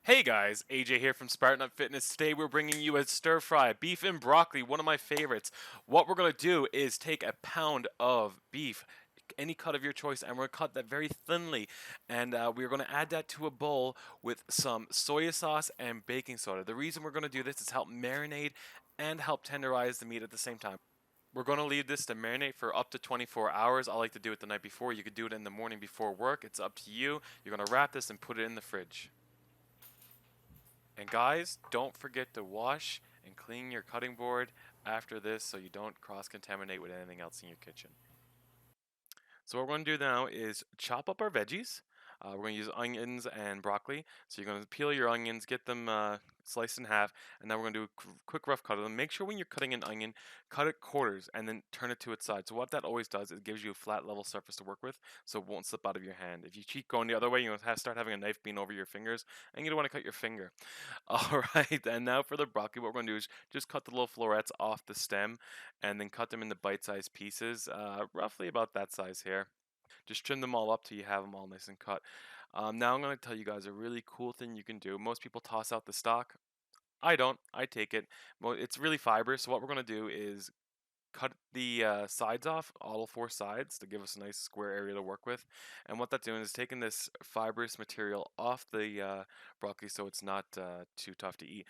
Hey guys, AJ here from Spartan Up Fitness. Today we're bringing you a stir fry, beef and broccoli, one of my favorites. What we're going to do is take a pound of beef, any cut of your choice, and we're going to cut that very thinly. And we're going to add that to a bowl with some soy sauce and baking soda. The reason we're going to do this is help marinate and help tenderize the meat at the same time. We're going to leave this to marinate for up to 24 hours. I like to do it the night before. You could do it in the morning before work. It's up to you. You're going to wrap this and put it in the fridge. And guys, don't forget to wash and clean your cutting board after this so you don't cross-contaminate with anything else in your kitchen. So what we're going to do now is chop up our veggies. We're going to use onions and broccoli. So you're going to peel your onions, get them sliced in half, and now we're going to do a quick rough cut of them. Make sure when you're cutting an onion, cut it quarters and then turn it to its side. So what that always does is it gives you a flat level surface to work with, so it won't slip out of your hand. If you keep going the other way, you're going to start having a knife being over your fingers, and you don't want to cut your finger. All right, and now for the broccoli, what we're going to do is just cut the little florets off the stem, and then cut them into bite-sized pieces, roughly about that size here. Just trim them all up till you have them all nice and cut. Now I'm going to tell you guys a really cool thing you can do. Most people toss out the stalk. I don't. I take it. Well, it's really fibrous. So what we're going to do is cut the sides off, all four sides, to give us a nice square area to work with. And what that's doing is taking this fibrous material off the broccoli so it's not too tough to eat.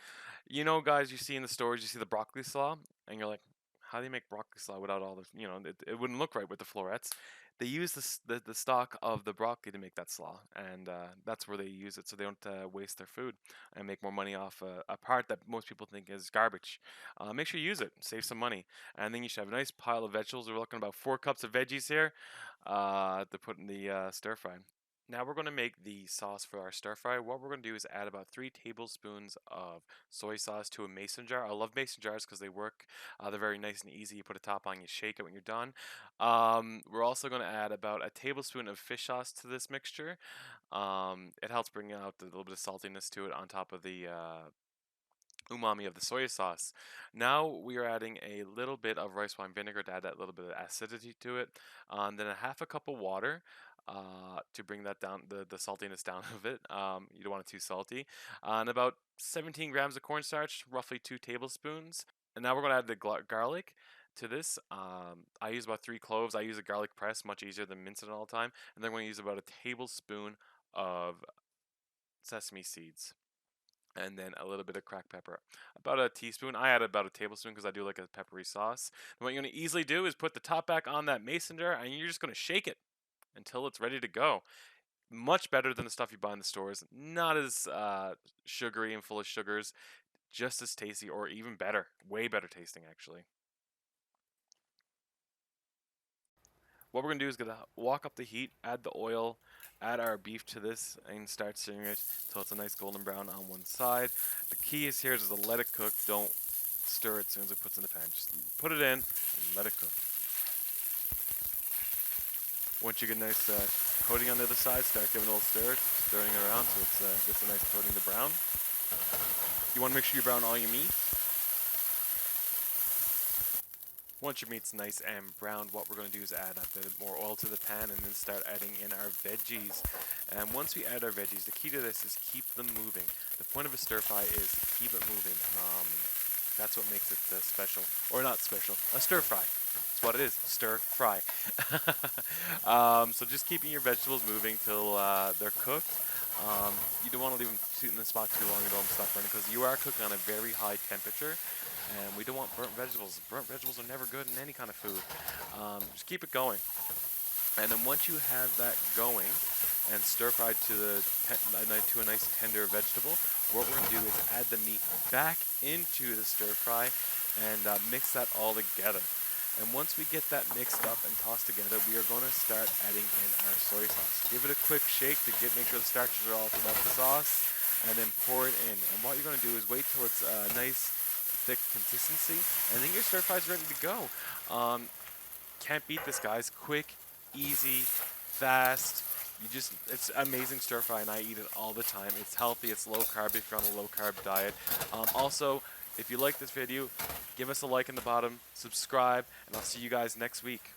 You know, guys, you see in the stores, you see the broccoli slaw, and you're like, how do you make broccoli slaw without all the, it wouldn't look right with the florets. They use the stalk of the broccoli to make that slaw, and that's where they use it so they don't waste their food and make more money off a part that most people think is garbage. Make sure you use it, save some money. And then you should have a nice pile of vegetables. We're looking about 4 cups of veggies here to put in the stir fry. Now we're going to make the sauce for our stir fry. What we're going to do is add about 3 tablespoons of soy sauce to a mason jar. I love mason jars because they work. They're very nice and easy. You put a top on, you shake it when you're done. We're also going to add about a tablespoon of fish sauce to this mixture. It helps bring out a little bit of saltiness to it on top of the umami of the soy sauce. Now we are adding a little bit of rice wine vinegar to add that little bit of acidity to it. Then a half a cup of water to bring that down, the saltiness down of it. You don't want it too salty. And about 17 grams of cornstarch, roughly 2 tablespoons. And now we're going to add the garlic to this. I use about 3 cloves. I use a garlic press, much easier than mincing it all the time. And then we're going to use about a tablespoon of sesame seeds, and then a little bit of cracked pepper, about a teaspoon. I add about a tablespoon because I do like a peppery sauce. And what you're going to easily do is put the top back on that mason jar, and you're just going to shake it until it's ready to go. Much better than the stuff you buy in the stores. Not as sugary and full of sugars, just as tasty, or even better. Way better tasting, actually. What we're going to do is going to walk up the heat, add the oil, add our beef to this, and start searing it until it's a nice golden brown on one side. The key is here is to let it cook. Don't stir it as soon as it puts in the pan. Just put it in and let it cook. Once you get a nice coating on the other side, start giving a little stir, stirring it around so it gets a nice coating to brown. You want to make sure you brown all your meat. Once your meat's nice and browned, what we're going to do is add a bit more oil to the pan and then start adding in our veggies. And once we add our veggies, the key to this is keep them moving. The point of a stir fry is to keep it moving. That's what makes it special. Or not special, a stir fry. That's what it is, stir fry. So just keeping your vegetables moving till they're cooked. You don't want to leave them sit in the spot too long and don't stop burning because you are cooking on a very high temperature. And we don't want burnt vegetables. Burnt vegetables are never good in any kind of food. Just keep it going. And then once you have that going and stir fried to a nice tender vegetable, what we're going to do is add the meat back into the stir fry and mix that all together. And once we get that mixed up and tossed together, we are going to start adding in our soy sauce. Give it a quick shake to make sure the starches are all throughout the sauce, and then pour it in. And what you're going to do is wait till it's nice thick consistency, and then your stir fry is ready to go. Can't beat this, guys. Quick, easy, fast. It's amazing stir fry, and I eat it all the time. It's healthy, it's low carb if you're on a low carb diet. Also, if you like this video, give us a like in the bottom, subscribe, and I'll see you guys next week.